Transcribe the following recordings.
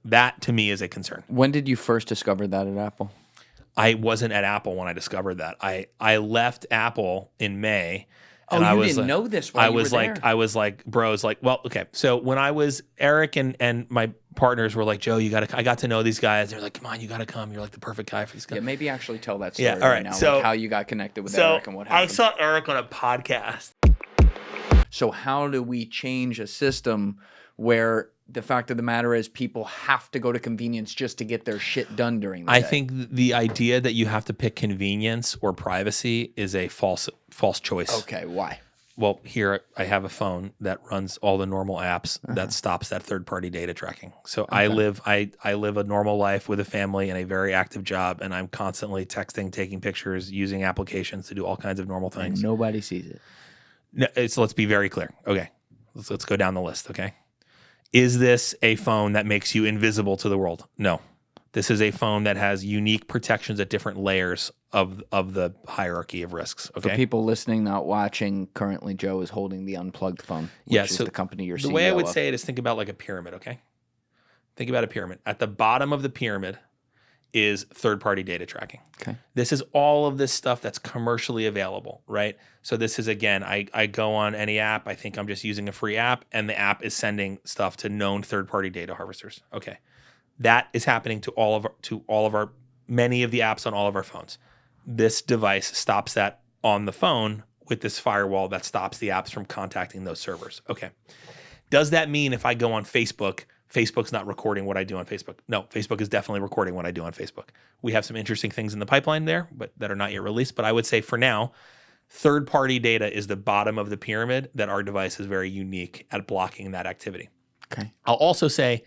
That to me is a concern. When did you first discover that at Apple? I wasn't at Apple when I discovered that. I left Apple in May. And you I was didn't like, know this while you were there. I was like, bros, like, well, okay. So when I was, Eric and my partners were like, Joe, I got to know these guys. They're like, come on, you got to come. You're like the perfect guy for these guys. Yeah, maybe actually tell that story all right. now, So, like how you got connected with Eric and what happened. I saw Eric on a podcast. So how do we change a system where the fact of the matter is people have to go to convenience just to get their shit done during the day? I think the idea that you have to pick convenience or privacy is a false choice. Okay, why? Well, here I have a phone that runs all the normal apps that stops that third-party data tracking. So I live a normal life with a family and a very active job, and I'm constantly texting, taking pictures, using applications to do all kinds of normal things. And nobody sees it. No, so let's be very clear. Okay, let's go down the list. Okay, is this a phone that makes you invisible to the world? No. This is a phone that has unique protections at different layers of the hierarchy of risks. Okay. For people listening, not watching, currently Joe is holding the Unplugged phone, which is the company you're CEO of. The way I would say it is think about like a pyramid, okay? Think about a pyramid. At the bottom of the pyramid is third-party data tracking. Okay. This is all of this stuff that's commercially available, right? So this is, again, I go on any app. I think I'm just using a free app, and the app is sending stuff to known third-party data harvesters. Okay. That is happening to all of our many of the apps on all of our phones. This device stops that on the phone with this firewall that stops the apps from contacting those servers. Okay. Does that mean if I go on Facebook, Facebook's not recording what I do on Facebook? No, Facebook is definitely recording what I do on Facebook. We have some interesting things in the pipeline there, but that are not yet released. But I would say for now, third-party data is the bottom of the pyramid that our device is very unique at blocking that activity. Okay. I'll also say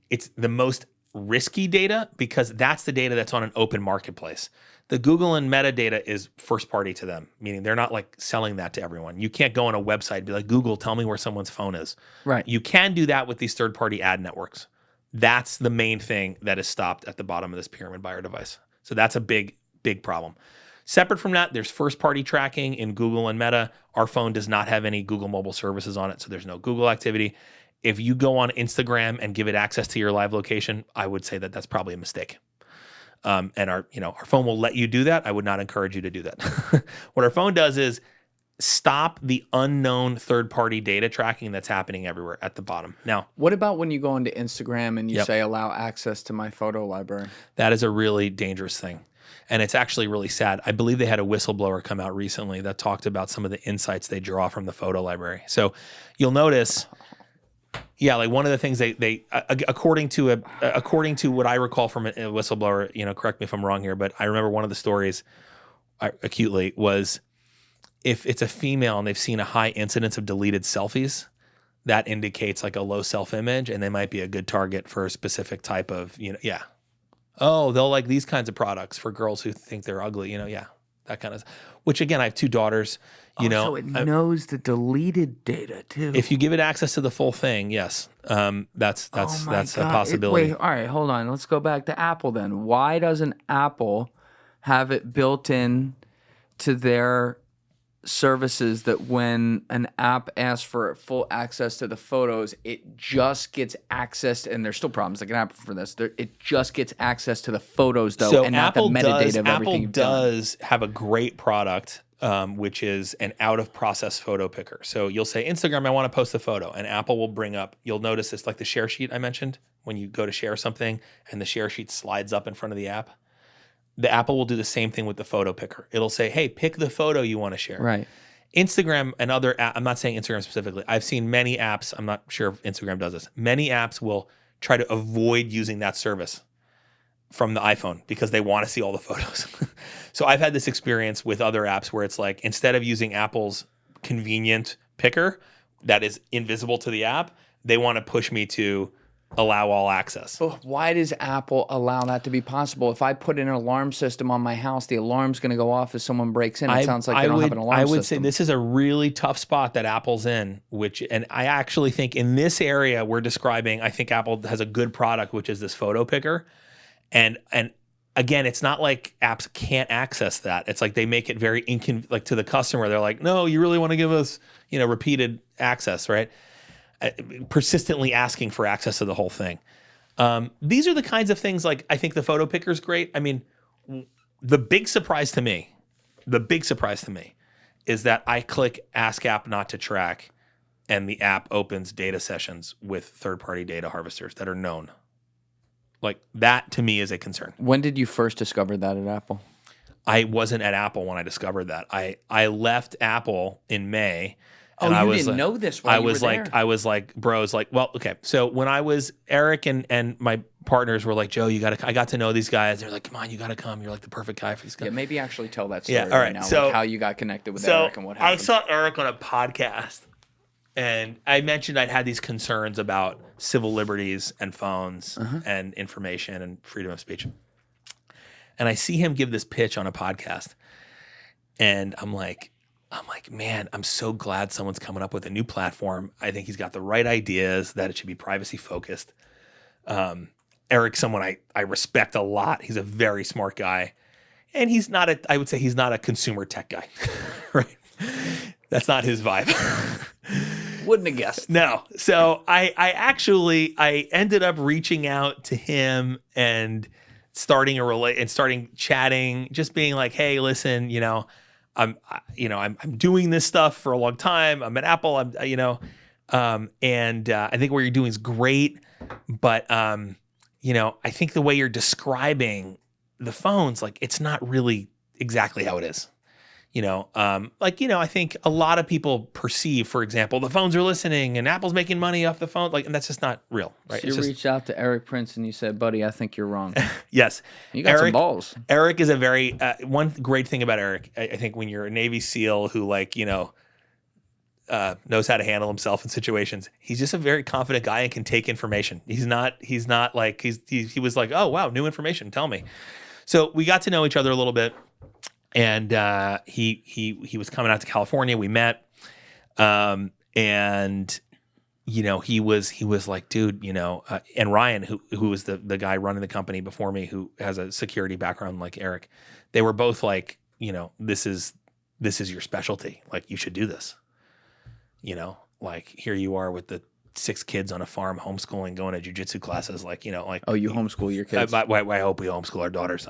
it's the most risky data because that's the data that's on an open marketplace. The Google and Meta data is first party to them, meaning they're not like selling that to everyone. You can't go on a website and be like, Google, tell me where someone's phone is. Right. You can do that with these third-party ad networks. That's the main thing that is stopped at the bottom of this pyramid by our device. So that's a big, big problem. Separate from that, there's first-party tracking in Google and Meta. Our phone does not have any Google mobile services on it, so there's no Google activity. If you go on Instagram and give it access to your live location, I would say that that's probably a mistake. And our phone will let you do that. I would not encourage you to do that. What our phone does is stop the unknown third-party data tracking that's happening everywhere at the bottom. Now, what about when you go into Instagram and you say allow access to my photo library? That is a really dangerous thing. And it's actually really sad. I believe they had a whistleblower come out recently that talked about some of the insights they draw from the photo library. So you'll notice, like one of the things they according to what I recall from a whistleblower, correct me if I'm wrong here, but I remember one of the stories acutely was if it's a female and they've seen a high incidence of deleted selfies, that indicates like a low self-image and they might be a good target for a specific type of, oh, they'll like these kinds of products for girls who think they're ugly, that kind of, which again, I have two daughters, so it knows the deleted data too. If you give it access to the full thing, yes, that's a possibility. Wait, all right, hold on. Let's go back to Apple then. Why doesn't Apple have it built in to their services that when an app asks for full access to the photos, it just gets access, and there's still problems that can happen for this. It just gets access to the photos though, and not the metadata of everything you've done. Apple does have a great product, which is an out-of-process photo picker. So you'll say, Instagram, I want to post a photo, and Apple will bring up, you'll notice this like the share sheet I mentioned, when you go to share something and the share sheet slides up in front of the app. The Apple will do the same thing with the photo picker. It'll say, hey, pick the photo you want to share. Right. Instagram and other I'm not saying Instagram specifically. I've seen many apps, I'm not sure if Instagram does this. Many apps will try to avoid using that service from the iPhone because they want to see all the photos. So I've had this experience with other apps where it's like instead of using Apple's convenient picker that is invisible to the app, they want to push me to allow all access. But why does Apple allow that to be possible? If I put in an alarm system on my house, the alarm's going to go off if someone breaks in. It sounds like they don't have an alarm system. I would say this is a really tough spot that Apple's in, and I actually think in this area we're describing, I think Apple has a good product, which is this photo picker. And again, it's not like apps can't access that. It's like they make it very like to the customer. They're like, no, you really want to give us, repeated access, right? Persistently asking for access to the whole thing. These are the kinds of things, like, I think the photo picker is great. I mean, the big surprise to me is that I click Ask App Not to Track, and the app opens data sessions with third-party data harvesters that are known. Like, that to me is a concern. When did you first discover that at Apple? I wasn't at Apple when I discovered that. I left Apple in May. And Oh, I you was didn't like, know this while you were there. I was like, bros, like, well, okay. So when I was, Eric and my partners were like, Joe, I got to know these guys. They're like, come on, you got to come. You're like the perfect guy for these guys. Yeah, maybe actually tell that story Yeah, all right. now, So, like how you got connected with Eric and what happened. I saw Eric on a podcast, and I mentioned I'd had these concerns about civil liberties and phones and information and freedom of speech. And I see him give this pitch on a podcast, and I'm like, man, I'm so glad someone's coming up with a new platform. I think he's got the right ideas, that it should be privacy focused. Eric's someone I respect a lot. He's a very smart guy. And I would say he's not a consumer tech guy, right? That's not his vibe. Wouldn't have guessed. No. So I ended up reaching out to him and starting chatting, just being like, hey, listen, I'm doing this stuff for a long time. I'm at Apple. I think what you're doing is great, but I think the way you're describing the phones, like, it's not really exactly how it is. I think a lot of people perceive, for example, the phones are listening and Apple's making money off the phone, like, and that's just not real, right? So you reached out to Eric Prince and you said, buddy, I think you're wrong. Yes. You got some balls. Eric is a very, one great thing about Eric, I think, when you're a Navy SEAL who, like, knows how to handle himself in situations, he's just a very confident guy and can take information. He's not like, he was like, oh, wow, new information, tell me. So we got to know each other a little bit. And he was coming out to California. We met, and he was like, dude, and Ryan, who was the guy running the company before me, who has a security background like Eric, they were both like, this is your specialty. Like, you should do this. Like, here you are with the 6 kids on a farm, homeschooling, going to jiu-jitsu classes, like, Oh, you homeschool your kids? I hope we homeschool our daughters.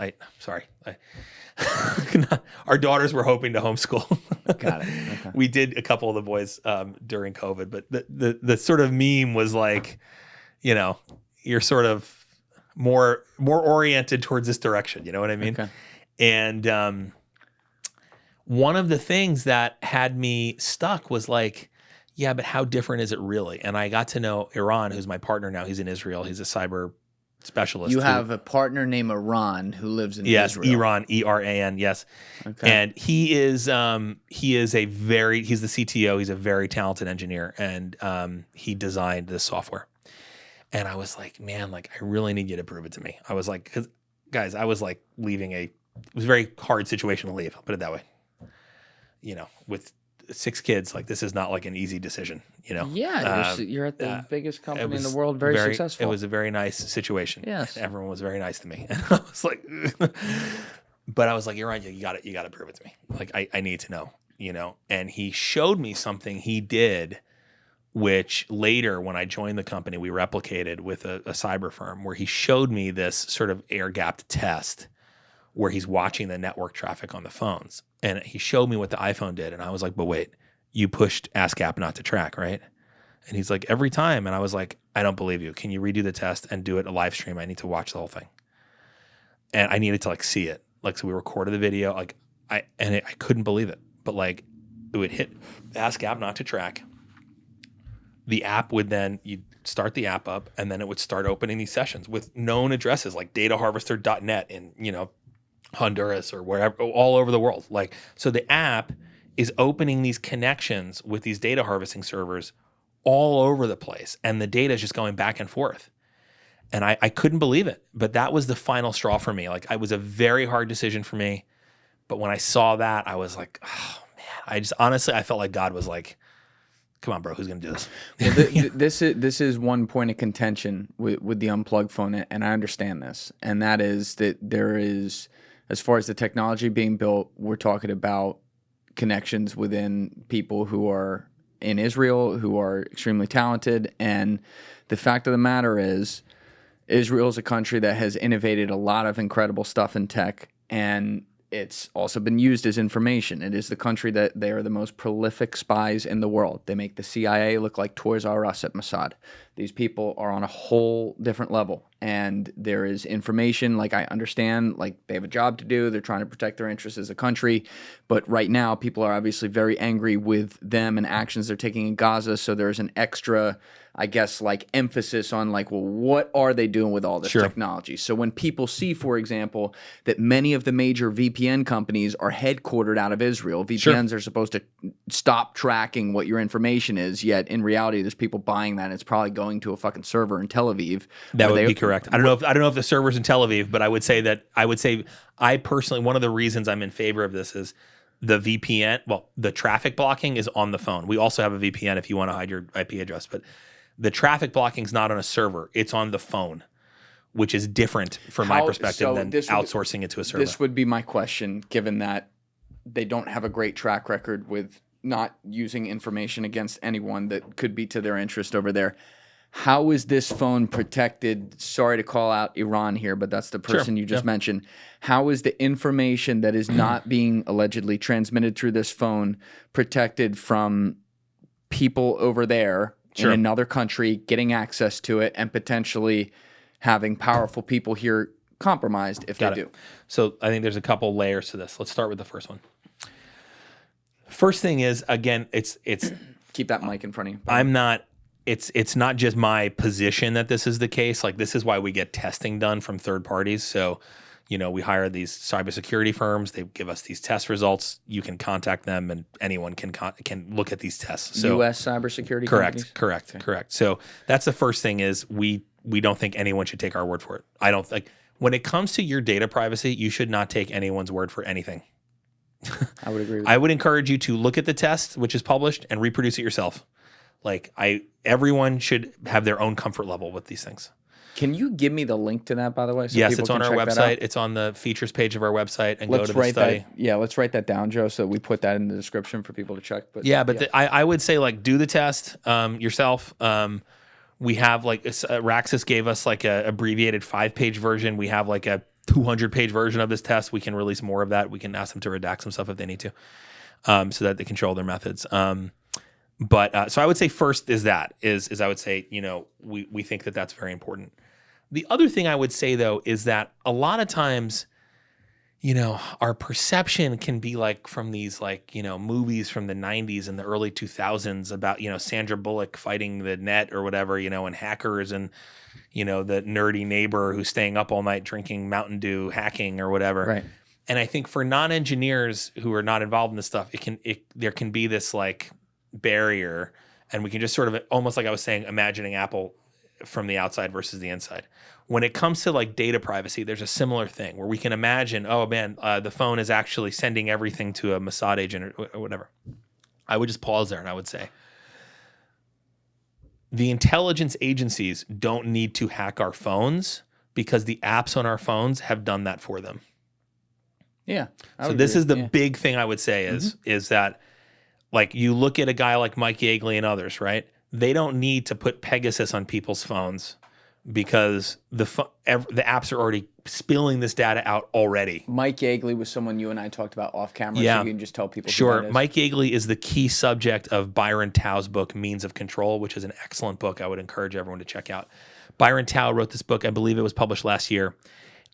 Our daughters were hoping to homeschool. Got it. Okay. We did a couple of the boys during COVID, but the sort of meme was like, you're sort of more oriented towards this direction. You know what I mean? Okay. And one of the things that had me stuck was like, yeah, but how different is it really? And I got to know Iran, who's my partner now. He's in Israel. He's a cyber specialist. You have a partner named Iran who lives in Israel. Yes, Iran, Eran, yes. Okay. And he's the CTO. He's a very talented engineer, and he designed this software. And I was like, man, like, I really need you to prove it to me. I was like, because guys, I was like leaving it was a very hard situation to leave. I'll put it that way. With 6 kids, like, this is not like an easy decision, Yeah, you're at the biggest company in the world, very successful. It was a very nice situation. Yes. Everyone was very nice to me. And I was like, but I was like, you're right, you got to prove it to me. Like, I need to know, and he showed me something he did, which later, when I joined the company, we replicated with a cyber firm, where he showed me this sort of air-gapped test where he's watching the network traffic on the phones. And he showed me what the iPhone did. And I was like, but wait, you pushed Ask App Not to Track, right? And he's like, every time. And I was like, I don't believe you. Can you redo the test and do it a live stream? I need to watch the whole thing. And I needed to, like, see it. Like, so we recorded the video. Like, I couldn't believe it. But, like, it would hit Ask App Not to Track. The app would then, you'd start the app up, and then it would start opening these sessions with known addresses like dataharvester.net in, Honduras or wherever, all over the world. Like, so the app is opening these connections with these data harvesting servers all over the place, and the data is just going back and forth. And I couldn't believe it, but that was the final straw for me. Like, it was a very hard decision for me, but when I saw that, I was like, oh man, I felt like God was like, come on, bro, who's gonna do this? Well, this is one point of contention with the Unplugged phone, and I understand this, and that is that there is, as far as the technology being built, we're talking about connections within people who are in Israel, who are extremely talented. And the fact of the matter is, Israel is a country that has innovated a lot of incredible stuff in tech, and it's also been used as information. It is the country that they are the most prolific spies in the world. They make the CIA look like Toys R Us at Mossad. These people are on a whole different level, and there is information, like I understand, like they have a job to do. They're trying to protect their interests as a country, but right now people are obviously very angry with them and actions they're taking in Gaza, so there's an extra, I guess, like emphasis on like, well, what are they doing with all this technology? So when people see, for example, that many of the major VPN companies are headquartered out of Israel, VPNs are supposed to stop tracking what your information is, yet in reality, there's people buying that, and it's probably going to a fucking server in Tel Aviv. That would be correct. I don't know if the server's in Tel Aviv, but I would say I personally, one of the reasons I'm in favor of this is the VPN. Well, the traffic blocking is on the phone. We also have a VPN if you want to hide your IP address, but the traffic blocking is not on a server. It's on the phone, which is different from my perspective than outsourcing it to a server. This would be my question, given that they don't have a great track record with not using information against anyone that could be to their interest over there. How is this phone protected? Sorry to call out Iran here, but that's the person you just mentioned. How is the information that is not being allegedly transmitted through this phone protected from people over there in another country getting access to it and potentially having powerful people here compromised if they do? So I think there's a couple layers to this. Let's start with the first one. First thing is, again, it's keep that mic in front of you. I'm not. It's not just my position that this is the case. Like, this is why we get testing done from third parties. So, you know, we hire these cybersecurity firms. They give us these test results. You can contact them, and anyone can look at these tests. So, U.S. cybersecurity companies? Correct. So that's the first thing is we don't think anyone should take our word for it. I don't like when it comes to your data privacy, you should not take anyone's word for anything. I would agree with I would encourage you to look at the test, which is published, and reproduce it yourself. Like everyone should have their own comfort level with these things. Can you give me the link to that, by the way? So yes, it's on our website. It's on the features page of our website, and go to the study. Let's write that down, Joe, so we put that in the description for people to check. But I would say, like, do the test yourself. We have, like, Raxus gave us like a abbreviated 5-page version. We have like a 200-page version of this test. We can release more of that. We can ask them to redact some stuff if they need to, so that they control their methods. But so I would say first is I would say, you know, we think that that's very important. The other thing I would say, though, is that a lot of times, you know, our perception can be like from these, like, you know, movies from the 90s and the early 2000s about, you know, Sandra Bullock fighting the net or whatever, you know, and hackers and, you know, the nerdy neighbor who's staying up all night drinking Mountain Dew, hacking or whatever. Right. And I think for non-engineers who are not involved in this stuff, there can be this like barrier, and we can just sort of, almost like I was saying, imagining Apple from the outside versus the inside. When it comes to like data privacy, there's a similar thing where we can imagine, oh man, the phone is actually sending everything to a Mossad agent or whatever. I would just pause there and I would say, the intelligence agencies don't need to hack our phones because the apps on our phones have done that for them. Yeah. So this is the big thing I would say is that, like, you look at a guy like Mike Yeagley and others, right? They don't need to put Pegasus on people's phones because the apps are already spilling this data out already. Mike Yeagley was someone you and I talked about off camera, so you can just tell people. Sure. Mike Yeagley is the key subject of Byron Tao's book, Means of Control, which is an excellent book I would encourage everyone to check out. Byron Tao wrote this book. I believe it was published last year.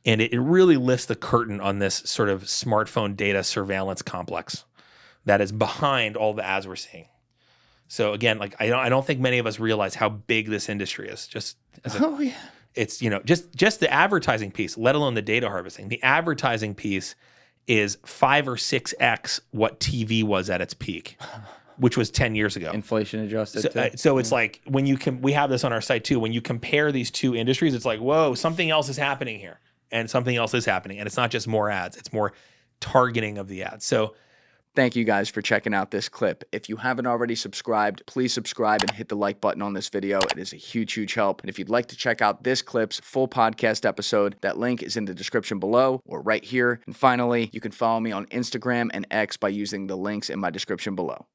And it really lifts the curtain on this sort of smartphone data surveillance complex that is behind all the ads we're seeing. So again, like I don't think many of us realize how big this industry is. It's, you know, just the advertising piece, let alone the data harvesting. The advertising piece is 5 or 6x what TV was at its peak, which was 10 years ago. Inflation adjusted. So it's like when we have this on our site too. When you compare these two industries, it's like, whoa, something else is happening here, and something else is happening, and it's not just more ads; it's more targeting of the ads. So. Thank you guys for checking out this clip. If you haven't already subscribed, please subscribe and hit the like button on this video. It is a huge, huge help. And if you'd like to check out this clip's full podcast episode, that link is in the description below or right here. And finally, you can follow me on Instagram and X by using the links in my description below.